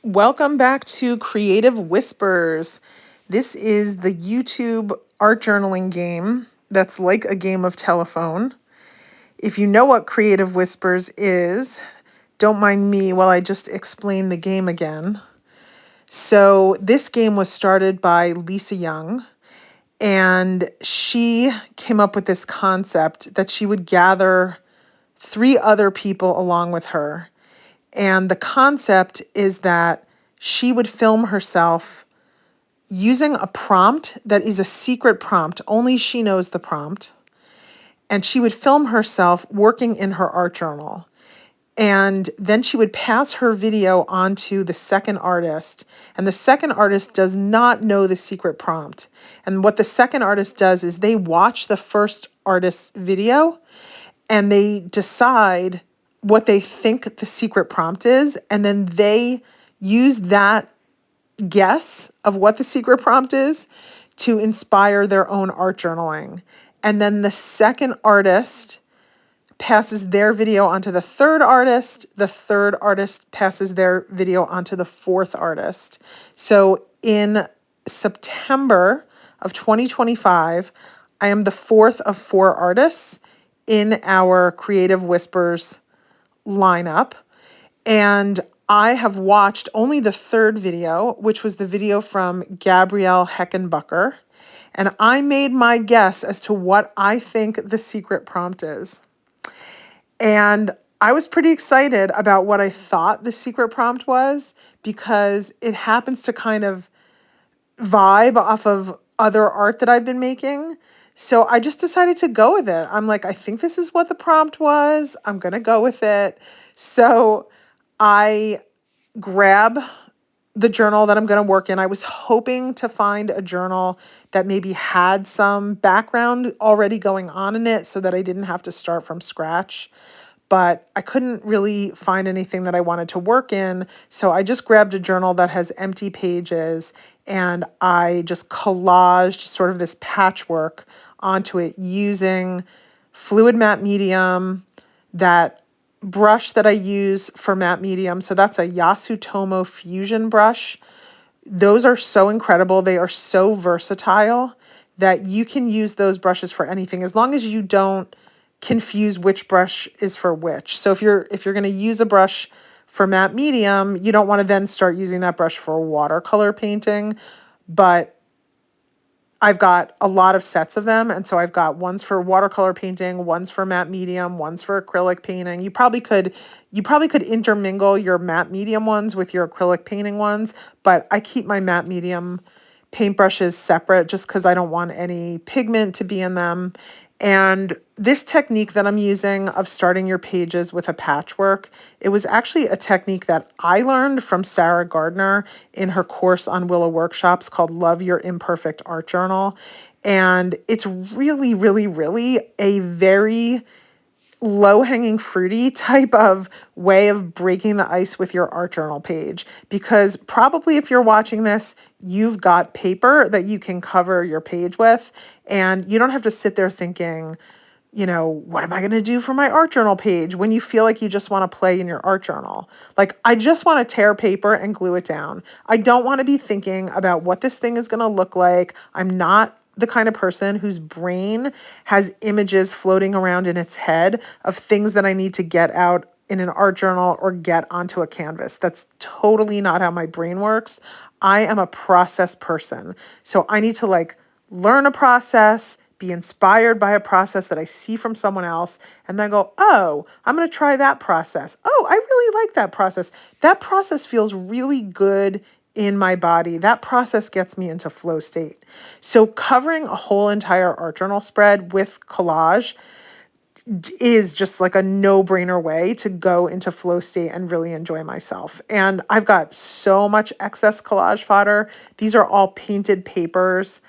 Welcome back to Creative Whispers. This is the YouTube art journaling game that's like a game of telephone. If you know what Creative Whispers is, don't mind me while I just explain the game again. So, this game was started by Lisa Young, and she came up with this concept that she would gather three other people along with her. And the concept is that she would film herself using a prompt that is a secret prompt. Only she knows the prompt. And she would film herself working in her art journal. And then she would pass her video on to the second artist. And the second artist does not know the secret prompt. And what the second artist does is they watch the first artist's video and they decide what they think the secret prompt is. And then they use that guess of what the secret prompt is to inspire their own art journaling. And then the second artist passes their video onto the third artist. The third artist passes their video onto the fourth artist. So in September of 2025, I am the fourth of four artists in our Creative Whispers lineup. And I have watched only the third video, which was the video from Gabrielle Heckenbucker. And I made my guess as to what I think the secret prompt is. And I was pretty excited about what I thought the secret prompt was because it happens to kind of vibe off of other art that I've been making. So I just decided to go with it. I'm like, I think this is what the prompt was. I'm going to go with it. So I grab the journal that I'm going to work in. I was hoping to find a journal that maybe had some background already going on in it so that I didn't have to start from scratch. But I couldn't really find anything that I wanted to work in. So I just grabbed a journal that has empty pages and I just collaged sort of this patchwork onto it using fluid matte medium, that brush that I use for matte medium. So that's a Yasutomo Fusion brush. Those are so incredible. They are so versatile that you can use those brushes for anything as long as you don't confuse which brush is for which. So if you're going to use a brush for matte medium, you don't want to then start using that brush for watercolor painting. But I've got a lot of sets of them. And so I've got ones for watercolor painting, ones for matte medium, ones for acrylic painting. You probably could intermingle your matte medium ones with your acrylic painting ones, but I keep my matte medium paintbrushes separate just because I don't want any pigment to be in them. And this technique that I'm using of starting your pages with a patchwork, it was actually a technique that I learned from Sarah Gardner in her course on Willa workshops called Love Your Imperfect Art Journal. And it's really, really, really a very low-hanging fruity type of way of breaking the ice with your art journal page, because probably if you're watching this, you've got paper that you can cover your page with, and you don't have to sit there thinking, what am I going to do for my art journal page when you feel like you just want to play in your art journal. Like, I just want to tear paper and glue it down. I don't want to be thinking about what this thing is going to look like. I'm not the kind of person whose brain has images floating around in its head of things that I need to get out in an art journal or get onto a canvas. That's totally not how my brain works. I am a process person. So I need to learn a process, be inspired by a process that I see from someone else, and then go, oh, I'm going to try that process. Oh, I really like that process. That process feels really good in my body. That process gets me into flow state. So covering a whole entire art journal spread with collage is just like a no-brainer way to go into flow state and really enjoy myself. And I've got so much excess collage fodder. These are all painted papers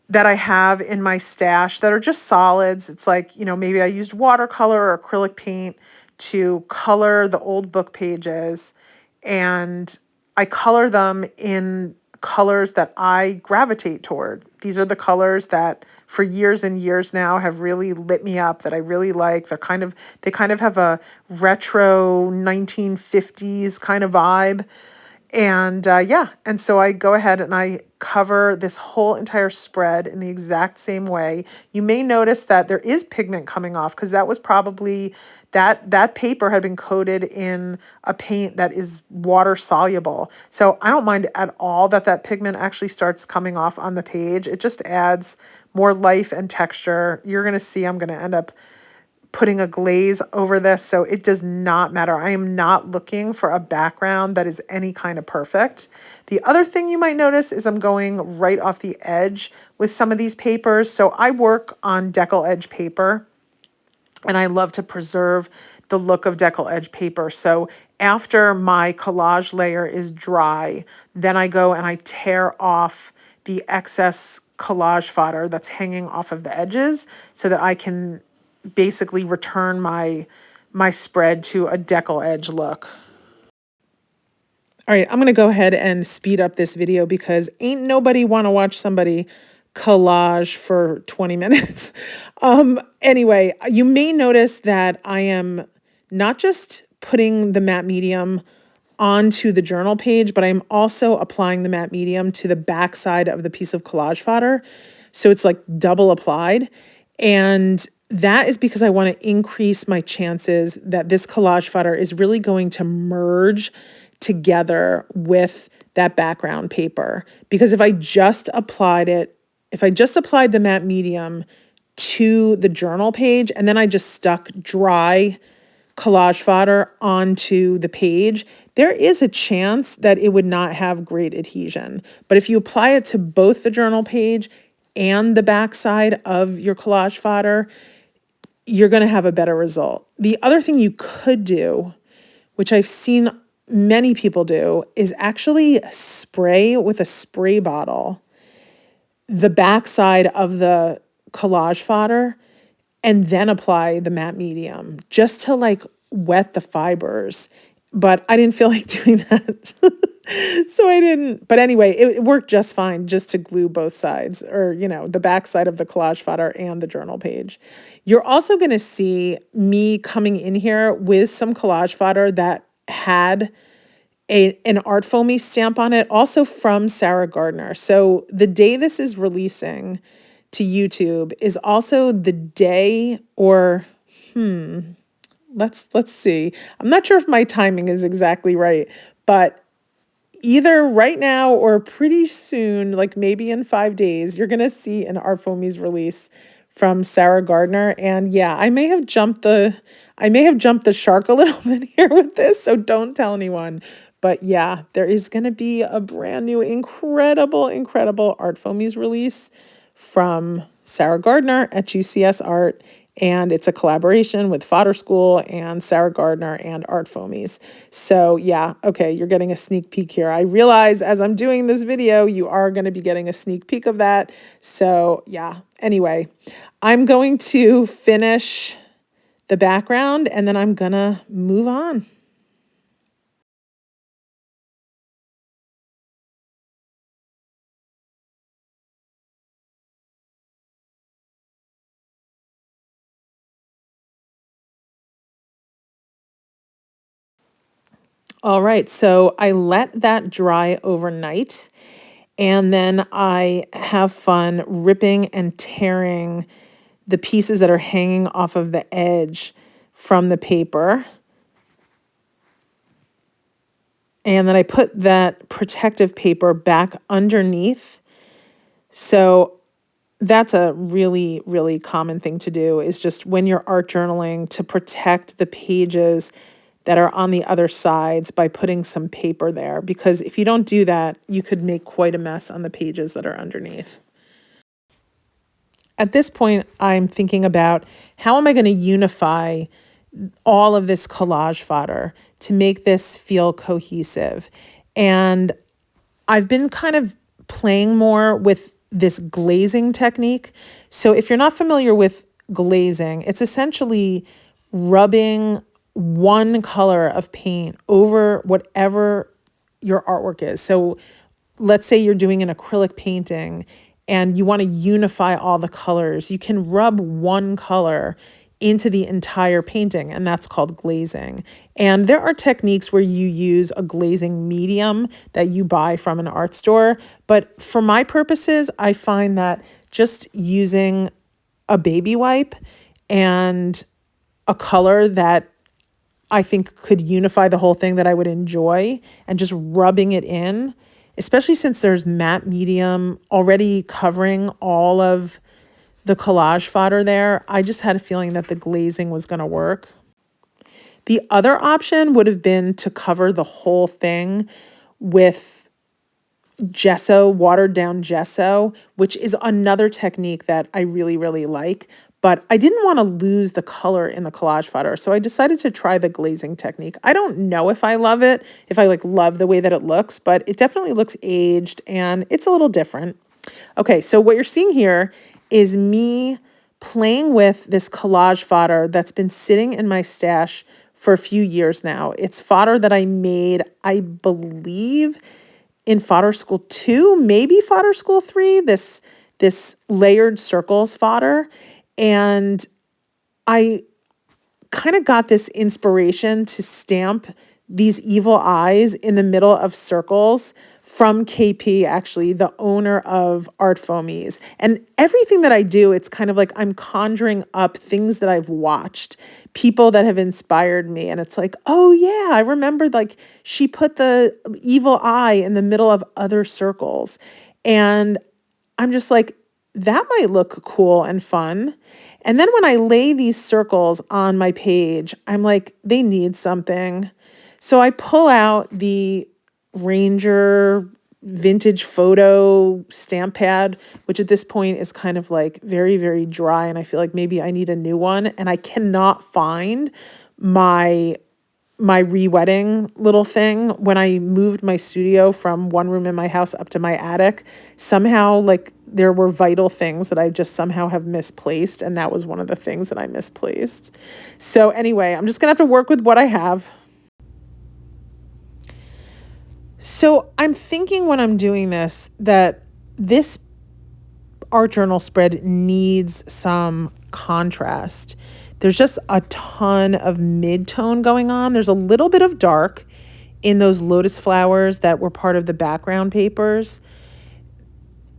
that I have in my stash that are just solids. It's like, maybe I used watercolor or acrylic paint to color the old book pages, and I color them in colors that I gravitate toward. These are the colors that for years and years now have really lit me up, that I really like. They kind of have a retro 1950s kind of vibe. And yeah, and so I go ahead and I cover this whole entire spread in the exact same way. You may notice that there is pigment coming off because that was probably that paper had been coated in a paint that is water soluble. So I don't mind at all that that pigment actually starts coming off on the page. It just adds more life and texture. You're going to see I'm going to end up putting a glaze over this, so it does not matter. I am not looking for a background that is any kind of perfect. The other thing you might notice is I'm going right off the edge with some of these papers. So I work on decal edge paper, and I love to preserve the look of decal edge paper. So after my collage layer is dry, then I go and I tear off the excess collage fodder that's hanging off of the edges so that I can basically return my spread to a decal edge look. All right, I'm going to go ahead and speed up this video because ain't nobody want to watch somebody collage for 20 minutes. Anyway, you may notice that I am not just putting the matte medium onto the journal page, but I'm also applying the matte medium to the back side of the piece of collage fodder. So it's like double applied. And that is because I want to increase my chances that this collage fodder is really going to merge together with that background paper. Because if I just applied the matte medium to the journal page and then I just stuck dry collage fodder onto the page, there is a chance that it would not have great adhesion. But if you apply it to both the journal page and the backside of your collage fodder, you're going to have a better result. The other thing you could do, which I've seen many people do, is actually spray with a spray bottle the backside of the collage fodder and then apply the matte medium just to like wet the fibers. But I didn't feel like doing that. So I didn't. But anyway, it worked just fine just to glue both sides, or, the back side of the collage fodder and the journal page. You're also going to see me coming in here with some collage fodder that had an art foamy stamp on it, also from Sarah Gardner. So the day this is releasing to YouTube is also the day, or let's see. I'm not sure if my timing is exactly right, but either right now or pretty soon, like maybe in 5 days, you're going to see an Art Foamies release from Sarah Gardner. And yeah, I may have jumped the shark a little bit here with this, so don't tell anyone. But yeah, there is going to be a brand new incredible Art Foamies release from Sarah Gardner at juicy.s.art. And it's a collaboration with Fodder School and Sarah Gardner and Art Foamies. So yeah, okay, you're getting a sneak peek here. I realize as I'm doing this video, you are going to be getting a sneak peek of that. So yeah, anyway, I'm going to finish the background and then I'm going to move on. All right, so I let that dry overnight and then I have fun ripping and tearing the pieces that are hanging off of the edge from the paper. And then I put that protective paper back underneath. So that's a really, really common thing to do, is just when you're art journaling, to protect the pages that are on the other sides by putting some paper there. Because if you don't do that, you could make quite a mess on the pages that are underneath. At this point, I'm thinking about how am I going to unify all of this collage fodder to make this feel cohesive. And I've been kind of playing more with this glazing technique. So if you're not familiar with glazing, it's essentially rubbing one color of paint over whatever your artwork is. So let's say you're doing an acrylic painting and you want to unify all the colors. You can rub one color into the entire painting, and that's called glazing. And there are techniques where you use a glazing medium that you buy from an art store, but for my purposes, I find that just using a baby wipe and a color that I think could unify the whole thing that I would enjoy, and just rubbing it in, especially since there's matte medium already covering all of the collage fodder there. I just had a feeling that the glazing was going to work. The other option would have been to cover the whole thing with gesso, watered down gesso, which is another technique that I really, really like. But I didn't want to lose the color in the collage fodder, so I decided to try the glazing technique. I don't know if I love it, if I love the way that it looks, but it definitely looks aged and it's a little different. Okay, so what you're seeing here is me playing with this collage fodder that's been sitting in my stash for a few years now. It's fodder that I made, I believe, in Fodder School 2, maybe Fodder School 3, this layered circles fodder. And I kind of got this inspiration to stamp these evil eyes in the middle of circles from KP, actually, the owner of Art Foamies. And everything that I do, it's kind of like I'm conjuring up things that I've watched, people that have inspired me. And it's like, oh yeah, I remember she put the evil eye in the middle of other circles. And I'm just like, that might look cool and fun. And then when I lay these circles on my page, I'm like, they need something. So I pull out the Ranger vintage photo stamp pad, which at this point is kind of very, very dry. And I feel like maybe I need a new one. And I cannot find my re-wetting little thing. When I moved my studio from one room in my house up to my attic, somehow there were vital things that I just somehow have misplaced, and that was one of the things that I misplaced. So anyway, I'm just gonna have to work with what I have. So I'm thinking when I'm doing this that this art journal spread needs some contrast. There's just a ton of mid-tone going on. There's a little bit of dark in those lotus flowers that were part of the background papers.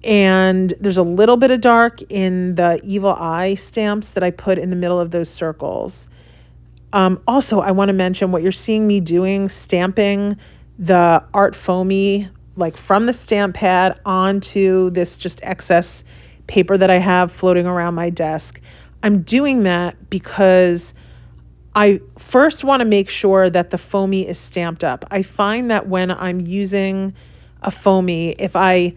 And there's a little bit of dark in the evil eye stamps that I put in the middle of those circles. Also, I want to mention what you're seeing me doing, stamping the art foamy from the stamp pad onto this just excess paper that I have floating around my desk. I'm doing that because I first want to make sure that the foamy is stamped up. I find that when I'm using a foamy, if I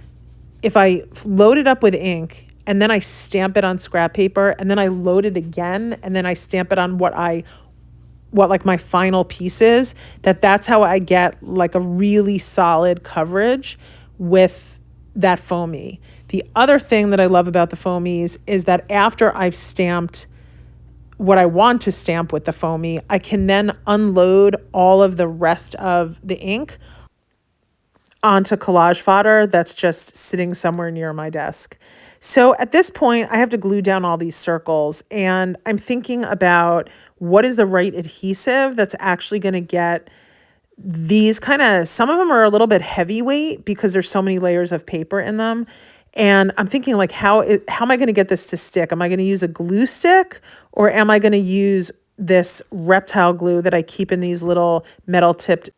load it up with ink and then I stamp it on scrap paper and then I load it again and then I stamp it on what my final piece is, that's how I get a really solid coverage with that foamy. The other thing that I love about the foamies is that after I've stamped what I want to stamp with the foamy, I can then unload all of the rest of the ink onto collage fodder that's just sitting somewhere near my desk. So at this point, I have to glue down all these circles, and I'm thinking about what is the right adhesive that's actually going to get these some of them are a little bit heavyweight because there's so many layers of paper in them. And I'm thinking how am I going to get this to stick? Am I going to use a glue stick, or am I going to use this reptile glue that I keep in these little metal tipped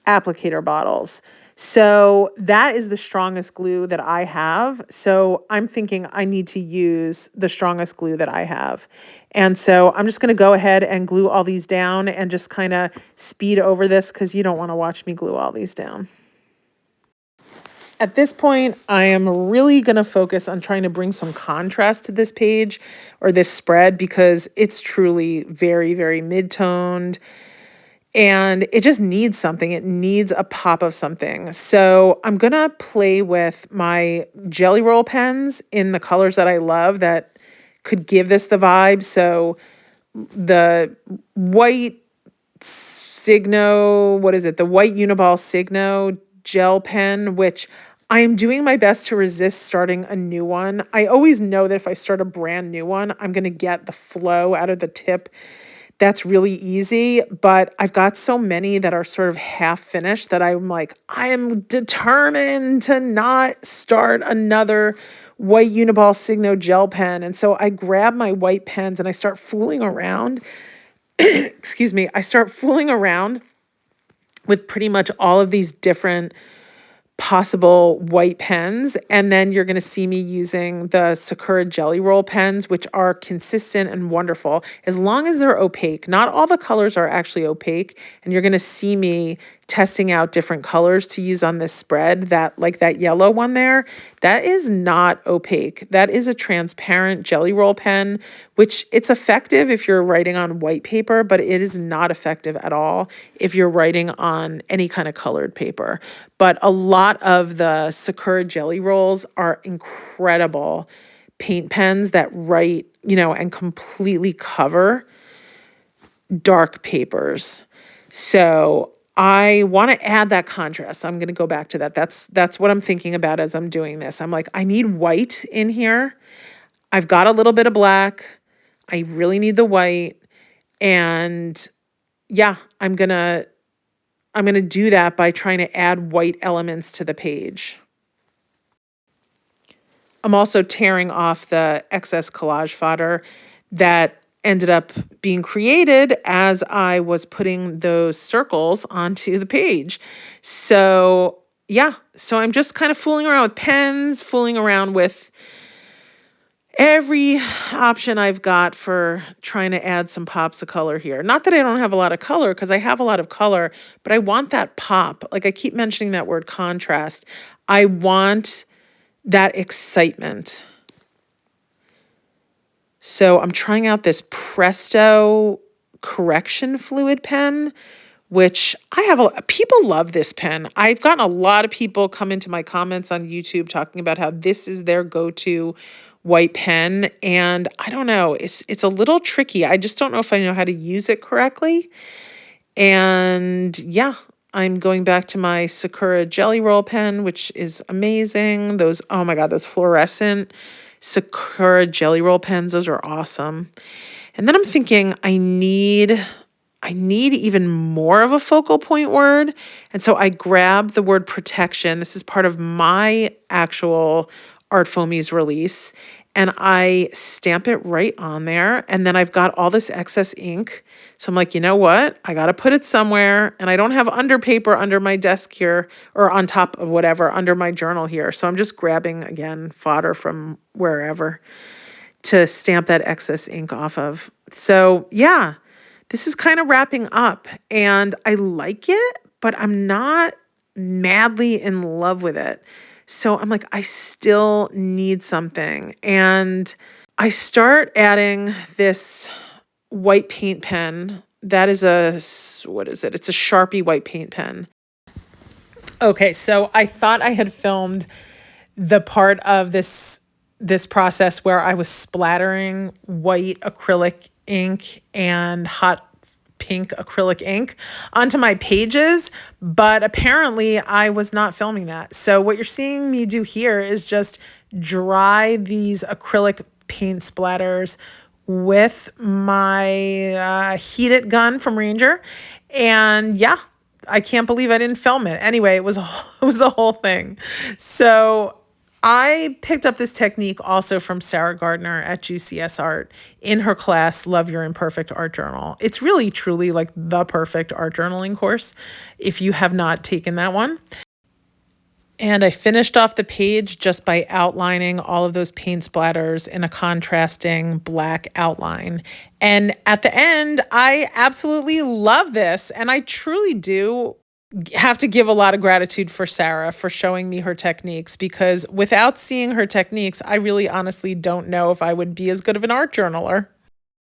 applicator bottles? So that is the strongest glue that I have. So I'm thinking I need to use the strongest glue that I have. And so I'm just going to go ahead and glue all these down and just kind of speed over this because you don't want to watch me glue all these down. At this point, I am really going to focus on trying to bring some contrast to this page or this spread because it's truly very, very mid-toned. And it just needs something. It needs a pop of something. So I'm going to play with my Jelly Roll pens in the colors that I love that could give this the vibe. So the white Signo, what is it? The white Uniball Signo gel pen, which I am doing my best to resist starting a new one. I always know that if I start a brand new one, I'm going to get the flow out of the tip. That's really easy, but I've got so many that are sort of half finished that I'm like, I am determined to not start another white Uniball Signo gel pen. And so I grab my white pens and I start fooling around. Excuse me. I start fooling around with pretty much all of these different possible white pens. And then you're going to see me using the Sakura Jelly Roll pens, which are consistent and wonderful as long as they're opaque. Not all the colors are actually opaque. And you're going to see me testing out different colors to use on this spread. That, like that yellow one there, that is not opaque. That is a transparent Jelly Roll pen, which it's effective if you're writing on white paper, but it is not effective at all if you're writing on any kind of colored paper. But a lot of the Sakura Jelly Rolls are incredible paint pens that write, and completely cover dark papers. So I want to add that contrast. I'm going to go back to that. That's what I'm thinking about as I'm doing this. I'm like, I need white in here. I've got a little bit of black. I really need the white. And yeah, I'm going to do that by trying to add white elements to the page. I'm also tearing off the excess collage fodder that ended up being created as I was putting those circles onto the page. So, yeah, so I'm just kind of fooling around with pens, fooling around with every option I've got for trying to add some pops of color here. Not that I don't have a lot of color, because I have a lot of color, but I want that pop. Like I keep mentioning that word contrast. I want that excitement. So I'm trying out this Presto correction fluid pen, which people love this pen. I've gotten a lot of people come into my comments on YouTube talking about how this is their go-to white pen. And I don't know, it's a little tricky. I just don't know if I know how to use it correctly. And yeah, I'm going back to my Sakura Jelly Roll pen, which is amazing. Those, oh my God, those fluorescent Sakura Jelly Roll pens, those are awesome. And then I'm thinking I need even more of a focal point word. And so I grab the word protection. This is part of my actual Art Foamies release. And I stamp it right on there. And then I've got all this excess ink. So I'm like, you know what? I got to put it somewhere. And I don't have under paper under my desk here or on top of whatever under my journal here. So I'm just grabbing, again, fodder from wherever to stamp that excess ink off of. So yeah, this is kind of wrapping up and I like it, but I'm not madly in love with it. So I'm like, I still need something. And I start adding this white paint pen. That is what is it? It's a Sharpie white paint pen. Okay, so I thought I had filmed the part of this process where I was splattering white acrylic ink and hot pink acrylic ink onto my pages, but apparently I was not filming that. So what you're seeing me do here is just dry these acrylic paint splatters with my heated gun from Ranger. And yeah, I can't believe I didn't film it. Anyway, it was a whole thing. So I picked up this technique also from Sarah Gardner at juicy.s.art in her class, Love Your Imperfect Art Journal. It's really, truly like the perfect art journaling course if you have not taken that one. And I finished off the page just by outlining all of those paint splatters in a contrasting black outline. And at the end, I absolutely love this. And I truly do have to give a lot of gratitude for Sarah for showing me her techniques, because without seeing her techniques, I really honestly don't know if I would be as good of an art journaler.